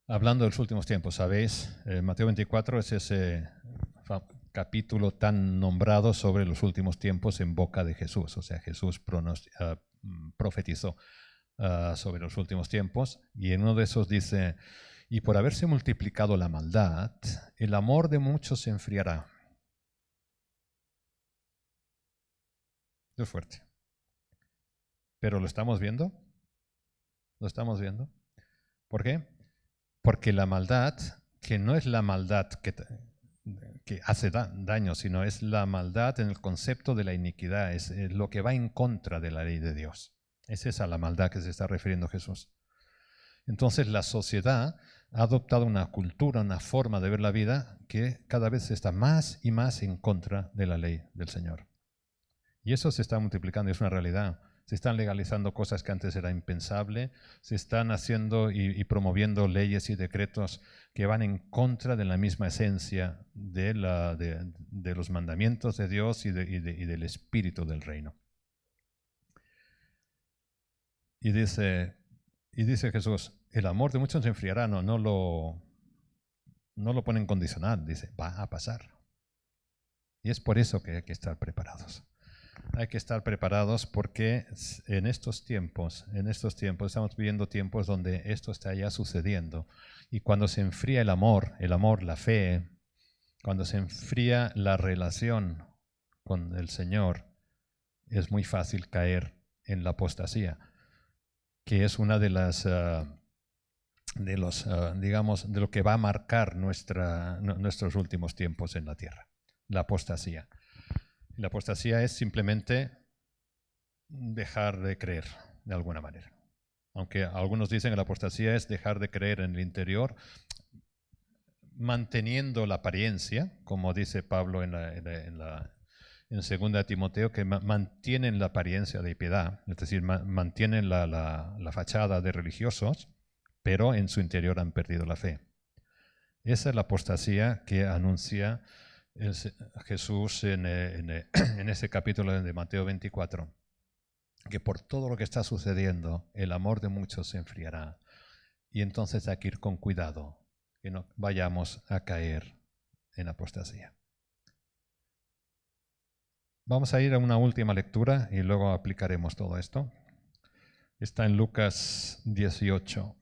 hablando de los últimos tiempos, ¿sabéis? Mateo 24 es ese capítulo tan nombrado sobre los últimos tiempos en boca de Jesús. O sea, Jesús profetizó sobre los últimos tiempos, y en uno de esos dice, y por haberse multiplicado la maldad, el amor de muchos se enfriará. Es fuerte. ¿Pero lo estamos viendo? ¿Lo estamos viendo? ¿Por qué? Porque la maldad, que no es la maldad que hace daño, sino es la maldad en el concepto de la iniquidad, es lo que va en contra de la ley de Dios. Es esa la maldad que se está refiriendo Jesús. Entonces la sociedad ha adoptado una cultura, una forma de ver la vida que cada vez está más y más en contra de la ley del Señor. Y eso se está multiplicando, es una realidad. Se están legalizando cosas que antes era impensable, se están haciendo y promoviendo leyes y decretos que van en contra de la misma esencia de los mandamientos de Dios y del espíritu del reino. Y dice Jesús, el amor de muchos se enfriará, no lo pone en condicional, dice, va a pasar. Y es por eso que hay que estar preparados. Hay que estar preparados porque en estos tiempos estamos viviendo tiempos donde esto está ya sucediendo. Y cuando se enfría el amor, la fe, cuando se enfría la relación con el Señor, es muy fácil caer en la apostasía, que es una de las digamos, de lo que va a marcar nuestros últimos tiempos en la tierra, la apostasía. La apostasía es simplemente dejar de creer, de alguna manera. Aunque algunos dicen que la apostasía es dejar de creer en el interior, manteniendo la apariencia, como dice Pablo en 2 Timoteo, que mantienen la apariencia de piedad, es decir, mantienen la fachada de religiosos, pero en su interior han perdido la fe. Esa es la apostasía que anuncia Jesús en ese capítulo de Mateo 24, que por todo lo que está sucediendo, el amor de muchos se enfriará. Y entonces hay que ir con cuidado, que no vayamos a caer en apostasía. Vamos a ir a una última lectura y luego aplicaremos todo esto. Está en Lucas 18.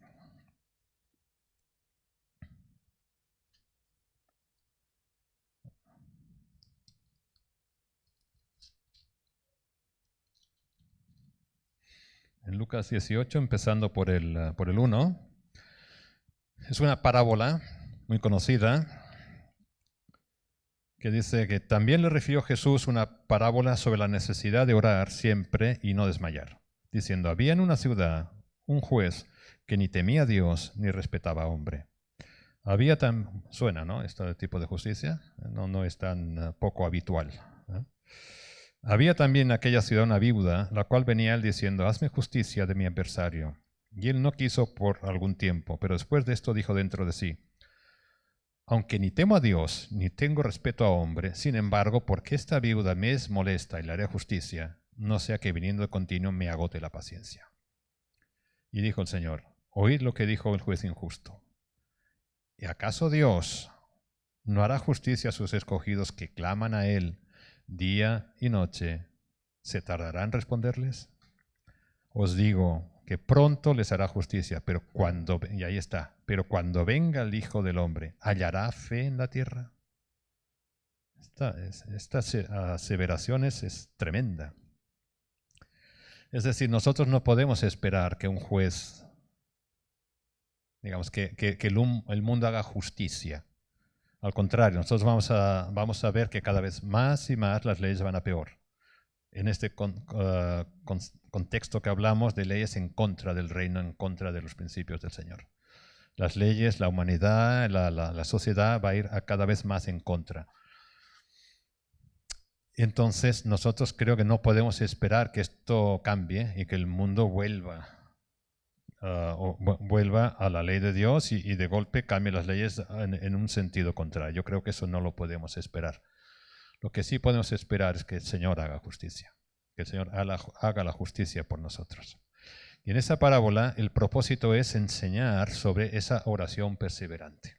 En Lucas 18, empezando por el 1, es una parábola muy conocida que dice que también le refirió Jesús una parábola sobre la necesidad de orar siempre y no desmayar, diciendo, había en una ciudad un juez que ni temía a Dios ni respetaba a hombre. Suena, ¿no? Este tipo de justicia no es tan poco habitual. Había también en aquella ciudad una viuda, la cual venía él diciendo, hazme justicia de mi adversario. Y él no quiso por algún tiempo, pero después de esto dijo dentro de sí, aunque ni temo a Dios, ni tengo respeto a hombre, sin embargo, porque esta viuda me es molesta y le haré justicia, no sea que viniendo de continuo me agote la paciencia. Y dijo el Señor, oíd lo que dijo el juez injusto. ¿Y acaso Dios no hará justicia a sus escogidos que claman a Él día y noche? ¿Se tardará en responderles? Os digo que pronto les hará justicia, y ahí está, pero cuando venga el Hijo del Hombre, ¿hallará fe en la tierra? Esta aseveración es tremenda. Es decir, nosotros no podemos esperar que un juez, digamos, que el mundo haga justicia. Al contrario, nosotros vamos a ver que cada vez más y más las leyes van a peor. En este contexto que hablamos de leyes en contra del reino, en contra de los principios del Señor. Las leyes, la humanidad, la sociedad va a ir cada vez más en contra. Entonces nosotros creo que no podemos esperar que esto cambie y que el mundo vuelva a la ley de Dios y de golpe cambie las leyes en un sentido contrario. Yo creo que eso no lo podemos esperar. Lo que sí podemos esperar es que el Señor haga justicia, que el Señor haga la justicia por nosotros. Y en esa parábola el propósito es enseñar sobre esa oración perseverante.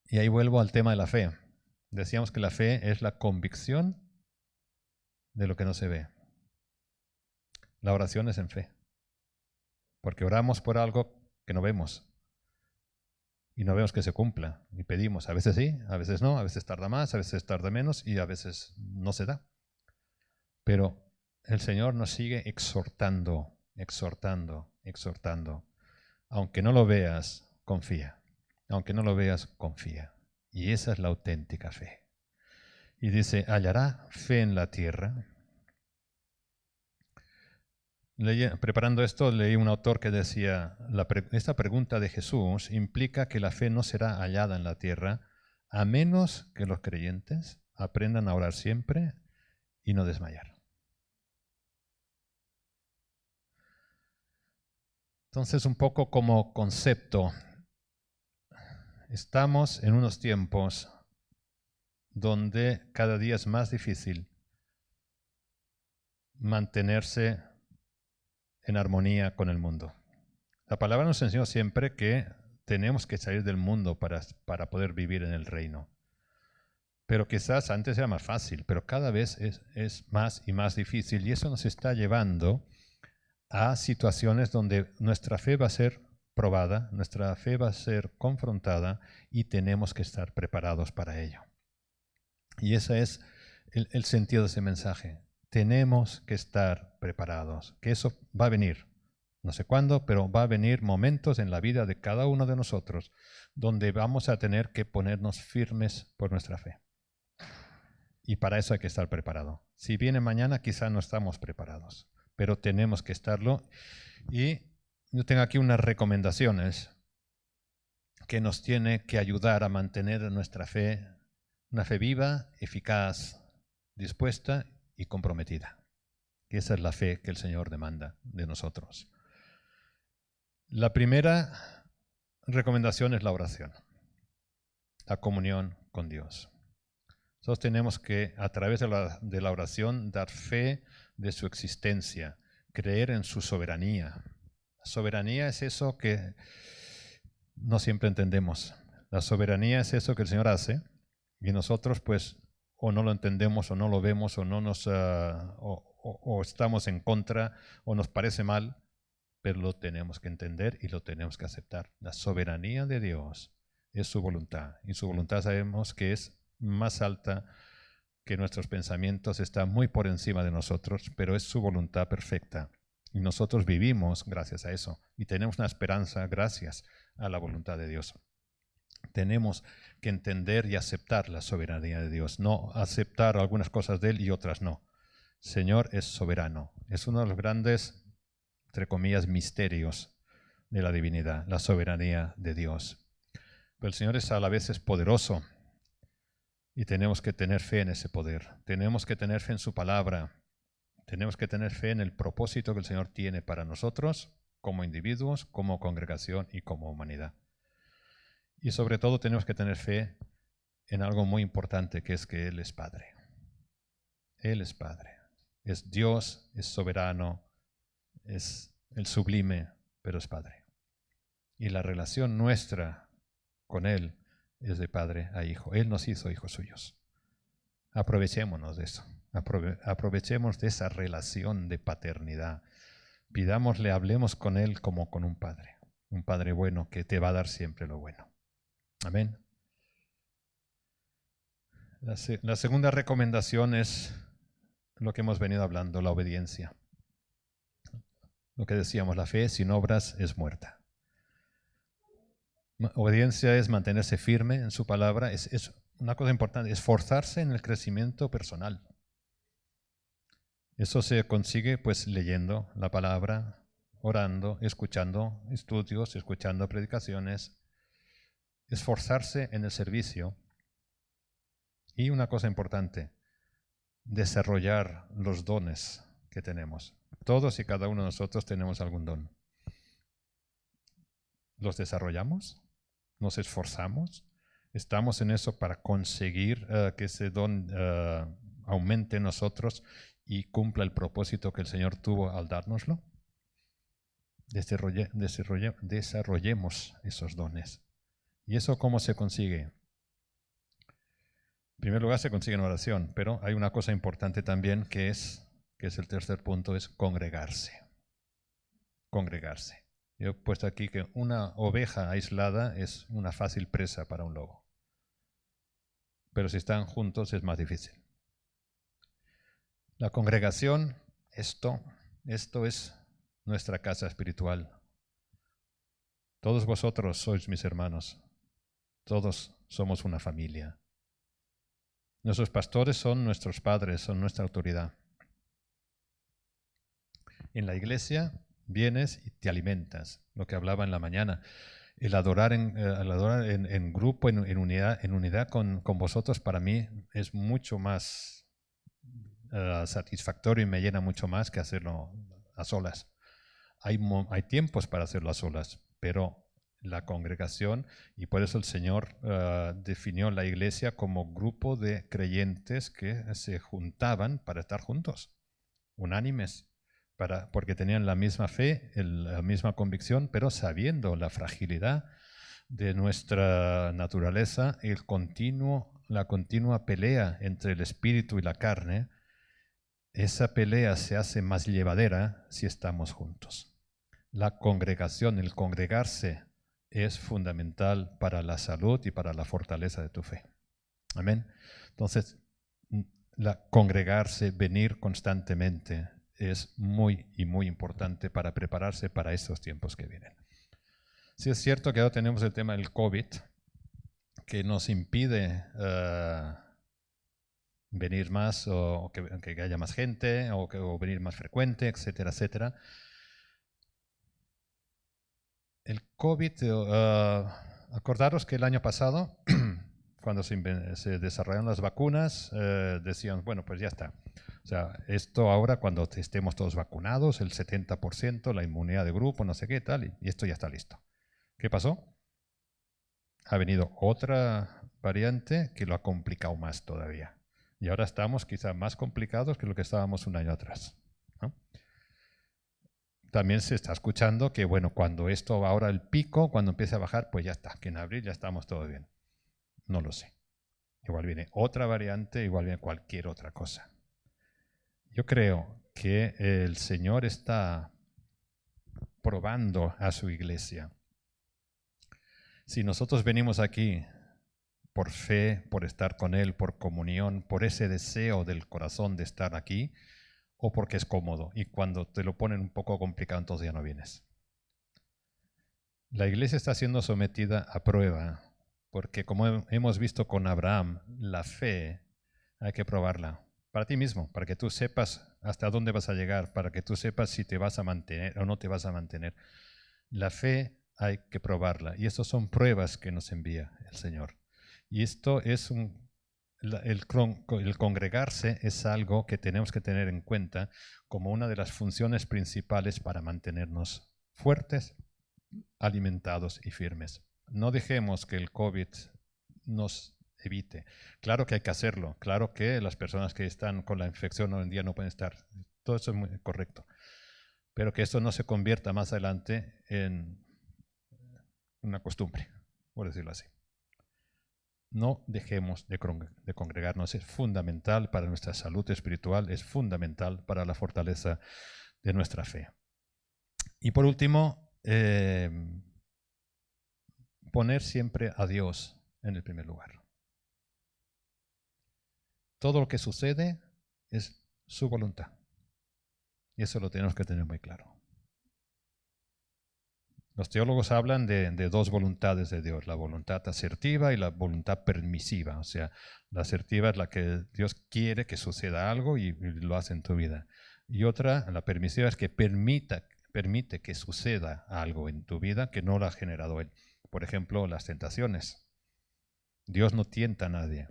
Y ahí vuelvo al tema de la fe. Decíamos que la fe es la convicción de lo que no se ve. La oración es en fe, porque oramos por algo que no vemos. Y no vemos que se cumpla. Y pedimos, a veces sí, a veces no, a veces tarda más, a veces tarda menos y a veces no se da. Pero el Señor nos sigue exhortando, exhortando, exhortando. Aunque no lo veas, confía. Aunque no lo veas, confía. Y esa es la auténtica fe. Y dice, hallará fe en la tierra. Preparando esto, leí un autor que decía, esta pregunta de Jesús implica que la fe no será hallada en la tierra a menos que los creyentes aprendan a orar siempre y no desmayar. Entonces, un poco como concepto, estamos en unos tiempos donde cada día es más difícil mantenerse en armonía con el mundo. La palabra nos enseñó siempre que tenemos que salir del mundo para poder vivir en el reino. Pero quizás antes era más fácil, pero cada vez es más y más difícil y eso nos está llevando a situaciones donde nuestra fe va a ser probada, nuestra fe va a ser confrontada y tenemos que estar preparados para ello. Y ese es el sentido de ese mensaje. Tenemos que estar preparados, que eso va a venir. No sé cuándo, pero va a venir momentos en la vida de cada uno de nosotros donde vamos a tener que ponernos firmes por nuestra fe. Y para eso hay que estar preparado. Si viene mañana, quizá no estamos preparados, pero tenemos que estarlo. Y yo tengo aquí unas recomendaciones que nos tiene que ayudar a mantener nuestra fe, una fe viva, eficaz, dispuesta y comprometida. Y esa es la fe que el Señor demanda de nosotros. La primera recomendación es la oración, la comunión con Dios. Nosotros tenemos que, a través de la oración, dar fe de su existencia, creer en su soberanía. La soberanía es eso que no siempre entendemos. La soberanía es eso que el Señor hace y nosotros pues o no lo entendemos o no lo vemos o no nos o estamos en contra o nos parece mal, pero lo tenemos que entender y lo tenemos que aceptar. La soberanía de Dios es su voluntad y su voluntad sabemos que es más alta que nuestros pensamientos, está muy por encima de nosotros, pero es su voluntad perfecta. Y nosotros vivimos gracias a eso y tenemos una esperanza gracias a la voluntad de Dios. Tenemos que entender y aceptar la soberanía de Dios, no aceptar algunas cosas de Él y otras no. Señor es soberano, es uno de los grandes, entre comillas, misterios de la divinidad, la soberanía de Dios. Pero el Señor a la vez es poderoso y tenemos que tener fe en ese poder, tenemos que tener fe en su palabra, tenemos que tener fe en el propósito que el Señor tiene para nosotros como individuos, como congregación y como humanidad. Y sobre todo tenemos que tener fe en algo muy importante, que es que Él es Padre. Él es Padre. Es Dios, es soberano, es el sublime, pero es Padre. Y la relación nuestra con Él es de Padre a Hijo. Él nos hizo hijos suyos. Aprovechémonos de eso. Aprovechemos de esa relación de paternidad. Pidámosle, hablemos con Él como con un Padre bueno que te va a dar siempre lo bueno. Amén. La segunda recomendación es lo que hemos venido hablando, la obediencia. Lo que decíamos, la fe sin obras es muerta. Obediencia es mantenerse firme en su palabra, es una cosa importante, esforzarse en el crecimiento personal. Eso se consigue pues leyendo la palabra, orando, escuchando estudios, escuchando predicaciones, esforzarse en el servicio. Y una cosa importante, desarrollar los dones que tenemos. Todos y cada uno de nosotros tenemos algún don. ¿Los desarrollamos? ¿Nos esforzamos? ¿Estamos en eso para conseguir que ese don aumente en nosotros y cumpla el propósito que el Señor tuvo al dárnoslo? Desarrollemos esos dones. ¿Y eso cómo se consigue? En primer lugar se consigue en oración, pero hay una cosa importante también que es el tercer punto, es congregarse. Congregarse. Yo he puesto aquí que una oveja aislada es una fácil presa para un lobo. Pero si están juntos es más difícil. La congregación, esto es nuestra casa espiritual. Todos vosotros sois mis hermanos. Todos somos una familia. Nuestros pastores son nuestros padres, son nuestra autoridad. En la iglesia vienes y te alimentas, lo que hablaba en la mañana. El adorar en grupo, en unidad con vosotros, para mí es mucho más satisfactorio y me llena mucho más que hacerlo a solas. Hay tiempos para hacerlo a solas, pero la congregación, y por eso el Señor definió la iglesia como grupo de creyentes que se juntaban para estar juntos, unánimes, porque tenían la misma fe, la misma convicción, pero sabiendo la fragilidad de nuestra naturaleza, la continua pelea entre el espíritu y la carne. Esa pelea se hace más llevadera si estamos juntos. La congregación, el congregarse, es fundamental para la salud y para la fortaleza de tu fe. Amén. Entonces, congregarse, venir constantemente, es muy importante para prepararse para estos tiempos que vienen. Sí es cierto que ahora tenemos el tema del COVID, que nos impide venir más, o que haya más gente, o venir más frecuente, etcétera, etcétera. El COVID, acordaros que el año pasado, cuando se desarrollaron las vacunas, decían, bueno, pues ya está. O sea, esto ahora cuando estemos todos vacunados, el 70%, la inmunidad de grupo, no sé qué tal, y esto ya está listo. ¿Qué pasó? Ha venido otra variante que lo ha complicado más todavía. Y ahora estamos quizá más complicados que lo que estábamos un año atrás, ¿no? También se está escuchando que, bueno, cuando esto va ahora el pico, cuando empiece a bajar, pues ya está, que en abril ya estamos todo bien. No lo sé. Igual viene otra variante, igual viene cualquier otra cosa. Yo creo que el Señor está probando a su iglesia. Si nosotros venimos aquí por fe, por estar con Él, por comunión, por ese deseo del corazón de estar aquí, o porque es cómodo, y cuando te lo ponen un poco complicado, entonces ya no vienes. La iglesia está siendo sometida a prueba, porque como hemos visto con Abraham, la fe hay que probarla para ti mismo, para que tú sepas hasta dónde vas a llegar, para que tú sepas si te vas a mantener o no te vas a mantener. La fe hay que probarla, y estas son pruebas que nos envía el Señor. Y esto es el congregarse es algo que tenemos que tener en cuenta como una de las funciones principales para mantenernos fuertes, alimentados y firmes. No dejemos que el COVID nos evite. Claro que hay que hacerlo, claro que las personas que están con la infección hoy en día no pueden estar, todo eso es muy correcto, pero que esto no se convierta más adelante en una costumbre, por decirlo así. No dejemos de congregarnos, es fundamental para nuestra salud espiritual, es fundamental para la fortaleza de nuestra fe. Y por último, poner siempre a Dios en el primer lugar. Todo lo que sucede es su voluntad. Y eso lo tenemos que tener muy claro. Los teólogos hablan de dos voluntades de Dios, la voluntad asertiva y la voluntad permisiva. O sea, la asertiva es la que Dios quiere que suceda algo y lo hace en tu vida. Y otra, la permisiva, es que permite que suceda algo en tu vida que no lo ha generado Él. Por ejemplo, las tentaciones. Dios no tienta a nadie,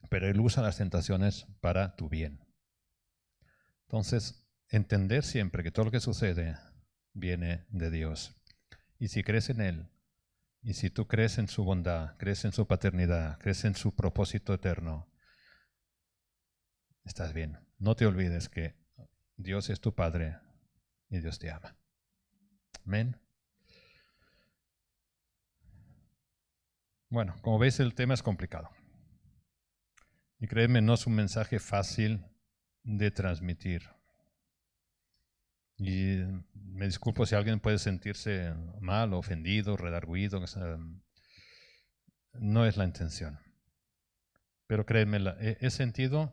pero Él usa las tentaciones para tu bien. Entonces, entender siempre que todo lo que sucede viene de Dios. Y si crees en Él, y si tú crees en su bondad, crees en su paternidad, crees en su propósito eterno, estás bien. No te olvides que Dios es tu Padre y Dios te ama. Amén. Bueno, como veis, el tema es complicado. Y créeme, no es un mensaje fácil de transmitir. Y me disculpo si alguien puede sentirse mal, ofendido, redarguido. No es la intención. Pero créeme, he sentido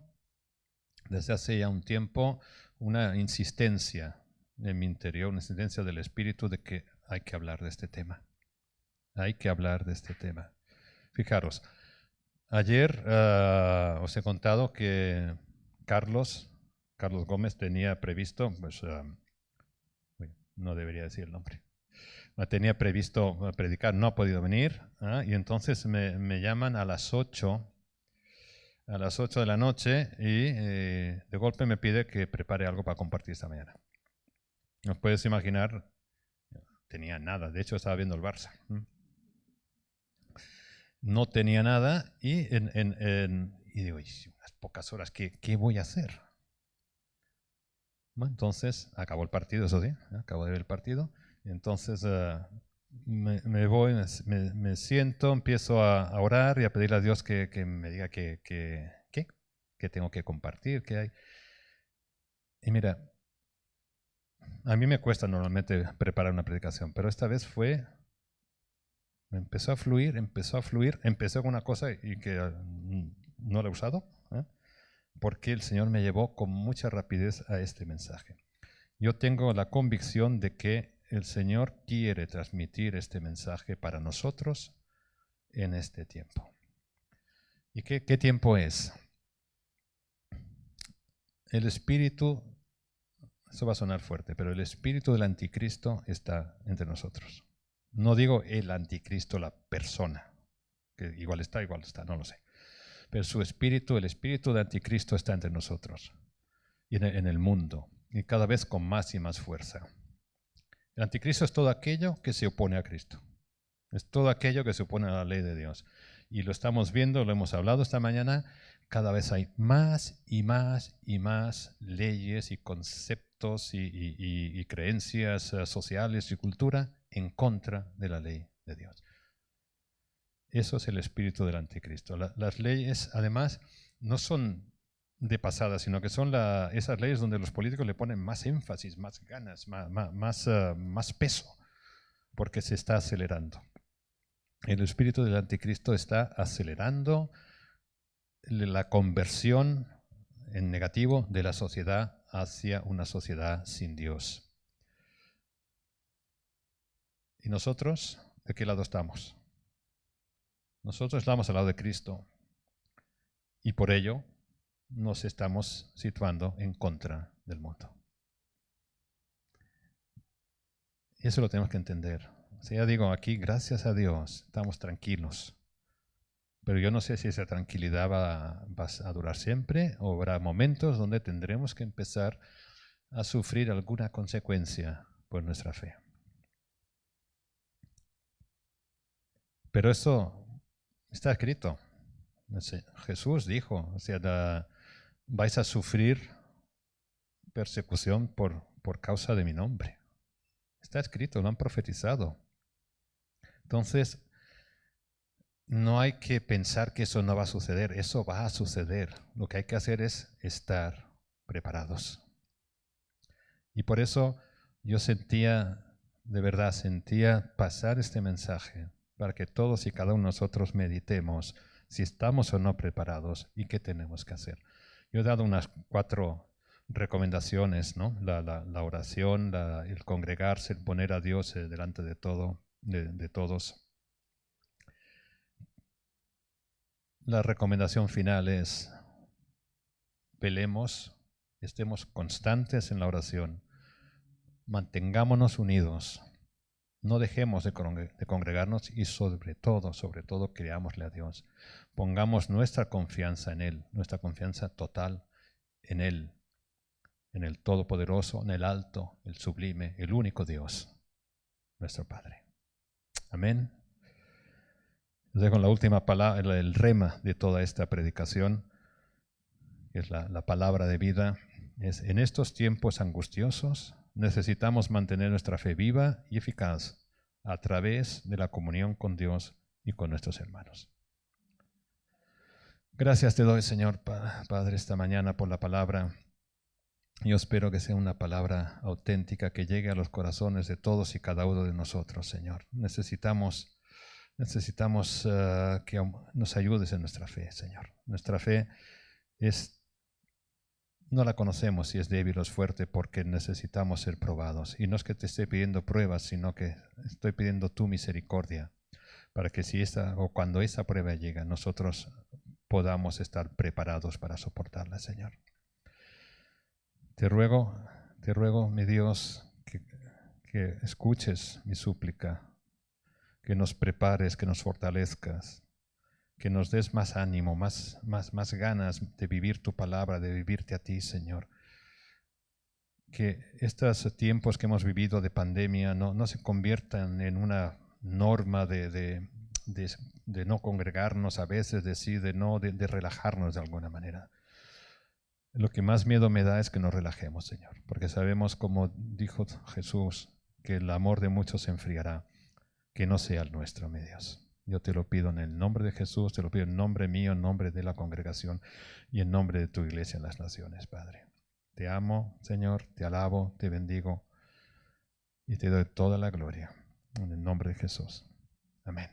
desde hace ya un tiempo una insistencia en mi interior, una insistencia del Espíritu de que hay que hablar de este tema. Hay que hablar de este tema. Fijaros, ayer os he contado que Carlos Gómez tenía previsto, pues, no debería decir el nombre, tenía previsto predicar, no ha podido venir, y entonces me llaman a las 8 de la noche y de golpe me pide que prepare algo para compartir esta mañana. ¿Os puedes imaginar? Tenía nada, de hecho estaba viendo el Barça. No tenía nada y digo, unas pocas horas, ¿qué voy a hacer? Bueno, entonces acabó el partido, eso sí, acabo de ver el partido. Entonces me voy, me siento, empiezo a orar y a pedirle a Dios que me diga qué tengo que compartir, qué hay. Y mira, a mí me cuesta normalmente preparar una predicación, pero esta vez empezó a fluir, empezó con una cosa y que no la he usado, porque el Señor me llevó con mucha rapidez a este mensaje. Yo tengo la convicción de que el Señor quiere transmitir este mensaje para nosotros en este tiempo. ¿Y qué tiempo es? El espíritu, eso va a sonar fuerte, pero el espíritu del anticristo está entre nosotros. No digo el anticristo, la persona, que igual está, no lo sé. Pero su espíritu, el espíritu del anticristo está entre nosotros y en el mundo, y cada vez con más y más fuerza. El anticristo es todo aquello que se opone a Cristo. Es todo aquello que se opone a la ley de Dios. Y lo estamos viendo, lo hemos hablado esta mañana, cada vez hay más y más y más leyes y conceptos y creencias sociales y cultura en contra de la ley de Dios. Eso es el espíritu del anticristo. Las leyes, además, no son de pasada, sino que son esas leyes donde los políticos le ponen más énfasis, más ganas, más peso, porque se está acelerando. El espíritu del anticristo está acelerando la conversión en negativo de la sociedad hacia una sociedad sin Dios. ¿Y nosotros de qué lado estamos? Nosotros estamos al lado de Cristo y por ello nos estamos situando en contra del mundo. Y eso lo tenemos que entender. O sea, ya digo, aquí, gracias a Dios, estamos tranquilos. Pero yo no sé si esa tranquilidad va a durar siempre o habrá momentos donde tendremos que empezar a sufrir alguna consecuencia por nuestra fe. Pero eso está escrito. Jesús dijo, o sea, vais a sufrir persecución por causa de mi nombre. Está escrito, lo han profetizado. Entonces, no hay que pensar que eso no va a suceder, eso va a suceder. Lo que hay que hacer es estar preparados. Y por eso yo sentía, de verdad, sentía pasar este mensaje para que todos y cada uno de nosotros meditemos si estamos o no preparados y qué tenemos que hacer. Yo he dado unas 4 recomendaciones, ¿no? La oración, el congregarse, el poner a Dios delante de todo, de todos. La recomendación final es: velemos, estemos constantes en la oración, mantengámonos unidos, no dejemos de congregarnos y sobre todo, creámosle a Dios. Pongamos nuestra confianza en Él, nuestra confianza total en Él, en el Todopoderoso, en el Alto, el Sublime, el único Dios, nuestro Padre. Amén. Les dejo la última palabra, el rema de toda esta predicación, que es la palabra de vida. Es: en estos tiempos angustiosos necesitamos mantener nuestra fe viva y eficaz a través de la comunión con Dios y con nuestros hermanos. Gracias te doy, Señor Padre, esta mañana por la palabra. Yo espero que sea una palabra auténtica que llegue a los corazones de todos y cada uno de nosotros, Señor. Necesitamos que nos ayudes en nuestra fe, Señor. Nuestra fe no la conocemos si es débil o es fuerte, porque necesitamos ser probados. Y no es que te esté pidiendo pruebas, sino que estoy pidiendo tu misericordia, para que si cuando esa prueba llega, nosotros podamos estar preparados para soportarla, Señor. Te ruego, mi Dios, que escuches mi súplica, que nos prepares, que nos fortalezcas, que nos des más ánimo, más ganas de vivir tu palabra, de vivirte a ti, Señor. Que estos tiempos que hemos vivido de pandemia no se conviertan en una norma de no congregarnos a veces, de relajarnos de alguna manera. Lo que más miedo me da es que nos relajemos, Señor, porque sabemos, como dijo Jesús, que el amor de muchos se enfriará. Que no sea el nuestro, mi Dios. Yo te lo pido en el nombre de Jesús, te lo pido en nombre mío, en nombre de la congregación y en nombre de tu iglesia en las naciones, Padre. Te amo, Señor, te alabo, te bendigo y te doy toda la gloria. En el nombre de Jesús. Amén.